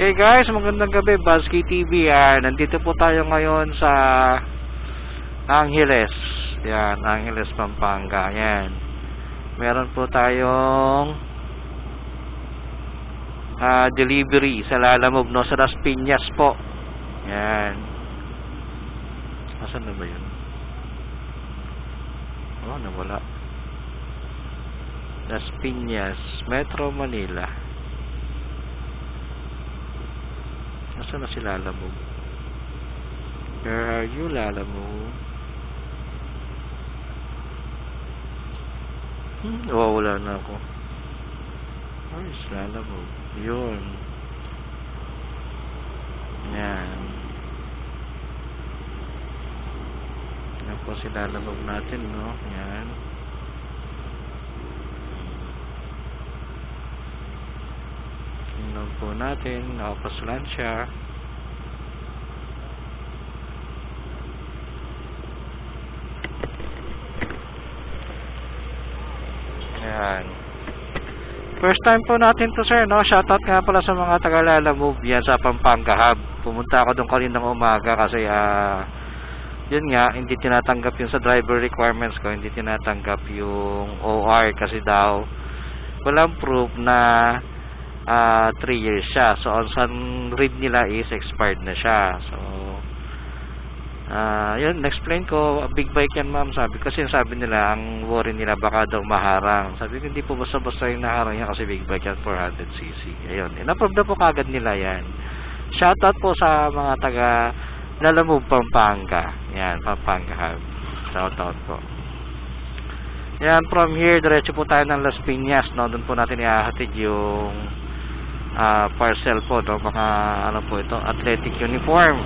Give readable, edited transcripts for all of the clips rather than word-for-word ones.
Hey guys, magandang gabi, Buzzkey TV yan. Nandito po tayo ngayon sa Angeles. Yan, Angeles, Pampanga. Yan. Meron po tayong delivery sa Lalamove, no? Sa Las Piñas po. Yan. Asan na ba yun? Oh, nawala. Las Piñas, Metro Manila. Nasaan na si Lalamove? Where are you, Lalamove? Wala na ako. Where is Lalamove? Yun. Yan. Yan po si Lalamove natin, no? Yan. Tingnan po natin, nakapasulan siya. Ayan. First time po natin to, sir, no? Shoutout nga pala sa mga taga Lalamove yan sa Pampanga Hub. Pumunta ako doon kaninang umaga kasi yun nga, hindi tinatanggap yung sa driver requirements ko, hindi tinatanggap yung OR kasi daw walang proof na 3 years siya. So, on sun read nila is expired na siya. So, yun, explain ko, big bike yan, ma'am. Kasi sabi nila, ang worry nila baka daw maharang. Sabi ko, hindi po basta-basta yung naharang yan kasi big bike yan, 400cc. Ayun, in-approve na po kagad nila yan. Shoutout po sa mga taga Lalamove, Pampanga. Yan, Pampanga Hub. Shoutout po. Yan, from here, diretso po tayo ng Las Piñas, no? Doon po natin ihahatid yung parcel po, no? Mga ano po ito, athletic uniform,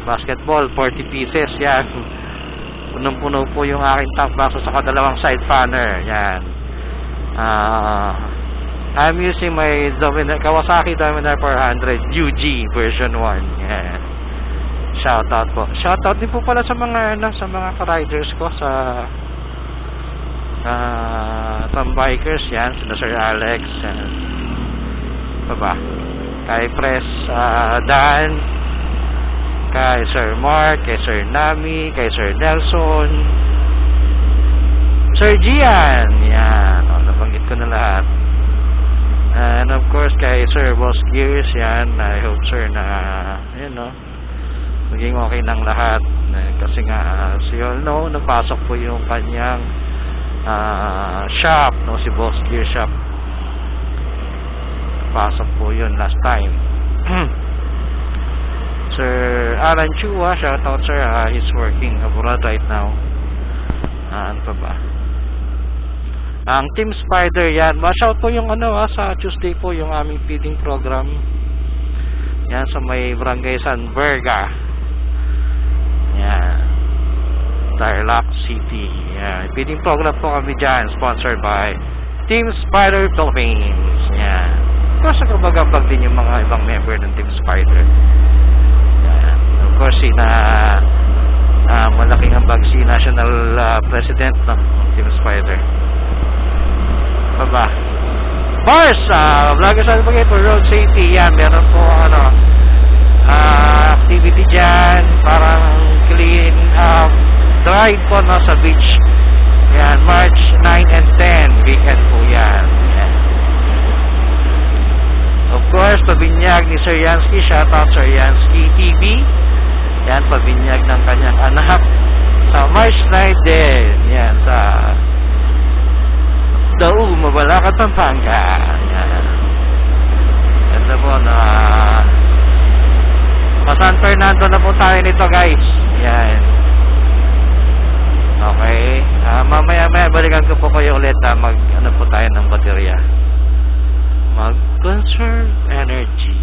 basketball, 40 pieces. Yan, punong-puno po yung aking top box sa dalawang side panner. Yan. I'm using my Kawasaki Dominar 400 UG version 1. Yan. Shoutout po. Shoutout din po pala sa mga sa mga ka-riders ko sa bikers. Yan, sila Sir Alex, ba? Kay Press Dan, kay Sir Mark, kay Sir Nami, kay Sir Nelson, Sir Gian. Yan, nabanggit ko na lahat. And of course kay Sir Boss Gears. Yan, I hope sir na yun, no, maging okay ng lahat. Kasi nga, as you all know, napasok po yung kanyang shop, no, si Boss Gear Shop. Pasok po yun last time. Sir Alan Chua, shoutout sir. He's working abroad right now. Ano pa ba? Ang Team Spider, yan. Shout po yung sa Tuesday po yung aming feeding program. Yan, sa may Barangay San Berga. Yan. Tarlac City. Yan. Feeding program po kami dyan. Sponsored by Team Spider Philippines. Yan. Of course, kumagambag din yung mga ibang member ng Team Spider. Yan. Of course, malaking ambag si National President ng Team Spider. Baba. Bars! Vloggers Advocate for Road Safety. Yan, meron po activity dyan. Parang clean drive po, no, sa beach. Yan, March 9 and 10. Weekend po yan. Yan. Of course, pabinyag ni Sir Yansky. Shoutout Sir Yansky TV. Yan, pabinyag ng kanyang anak sa March 9 din. Yan, sa Dao, Mabalacat, Pampanga. Yan. Ganda po na San Fernando na po tayo nito, guys. Yan. Okay. Mamaya balikan ko po kayo ulit. Mag po tayo ng baterya. Mag-conserve energy.